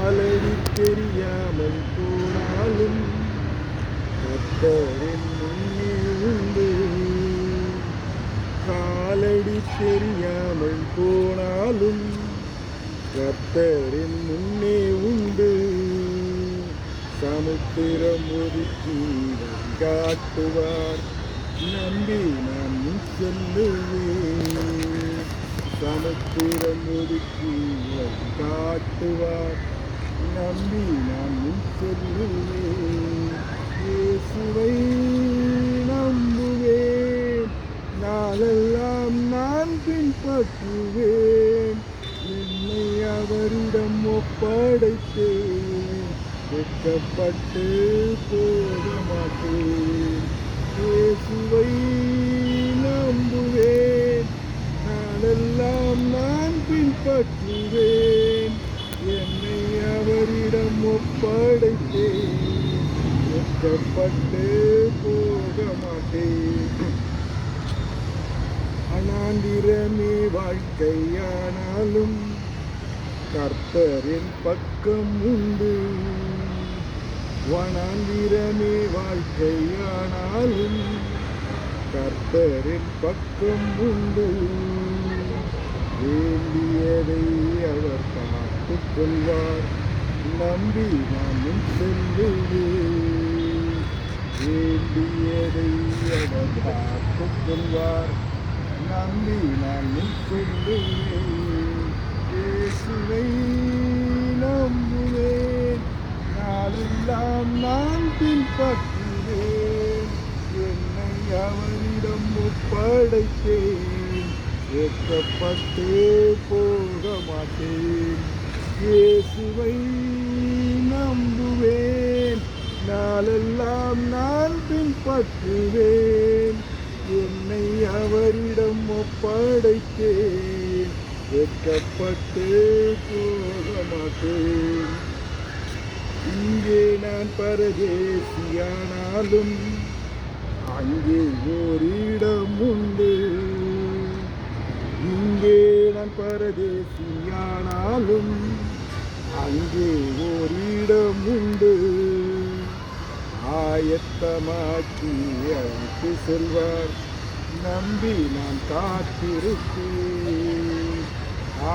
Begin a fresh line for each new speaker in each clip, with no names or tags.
காலடி தெரியாமல் போனாலும் கர்த்தரின் முன்னே உண்டு. காலடி தெரியாமல் போனாலும் கர்த்தரின் முன்னே உண்டு. சமுத்திரம் ஒதுக்கி காட்டுவார், நம்பி நான் செல்லுவேன். சமுத்திரம் ஒதுக்கி காட்டுவார், நம்பி நான் செல்லுவேன். இயேசுவை நம்புவேன், நாளெல்லாம் நான் பின்பற்றுவேன். என்னை அவரிடம் ஒப்படைத்தேன், வெட்கப்பட்டு போக மாட்டேன். இயேசுவை நம்புவேன், நாளெல்லாம் நான் பின்பற்றுவேன். என்னை அவரிடம் ஒப்படைத்தேன், வெட்கப்பட்டு போக மாட்டேன். அனாந்திரமே வாழ்க்கையானாலும் கர்த்தரின் பக்கம் உண்டு. வனாந்திரமே வாழ்க்கையானாலும் கர்த்தரின் பக்கம் உண்டு. வேண்டியதை அவர் பார்த்துக் கொள்வார், நம்பி நானும் செல்லுவேன். வேண்டியதை அவர் பார்த்துக் கொள்வார், நம்பி நானும் செல்லுவேன். இயேசுவை நம்புவேன், நாளெல்லாம் நான் பின்பற்றுவேன். என்னை அவரிடம் ஒப்படைத்தேன், வெட்கப்பட்டு போக மாட்டேன். இயேசுவை நம்புவேன், நாளெல்லாம் நான் பின்பற்றுவேன். என்னை அவரிடம் ஒப்படைத்தேன், வெட்கப்பட்டு போக மாட்டேன். இங்கே நான் பரதேசியானாலும் அங்கே ஓரிடம் உண்டு. இங்கே நான் பரதேசியானாலும் அங்கே ஓரிடம் உண்டு. ஆயத்தமாக்கி அழைத்து செல்வார், நம்பி நான் காத்திருப்பேன்.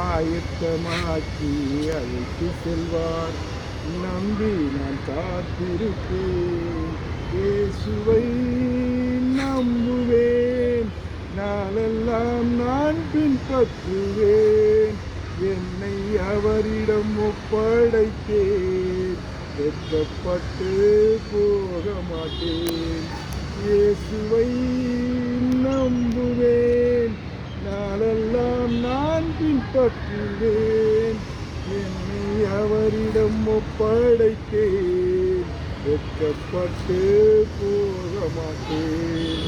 ஆயத்தமாக்கி அழைத்து செல்வார், நம்பி நான் காத்திருப்பேன். இயேசுவை நம்புவேன், நாளெல்லாம் நான் பின்பற்றுவேன். என்னை அவரிடம் ஒப்படைத்தேன், வெட்கப்பட்டு போக மாட்டேன். இயேசுவை நம்புவேன், நாளெல்லாம் நான் பின்பற்றுவேன். என்னை அவரிடம் ஒப்படைத்தேன், வெட்கப்பட்டு போக மாட்டேன்.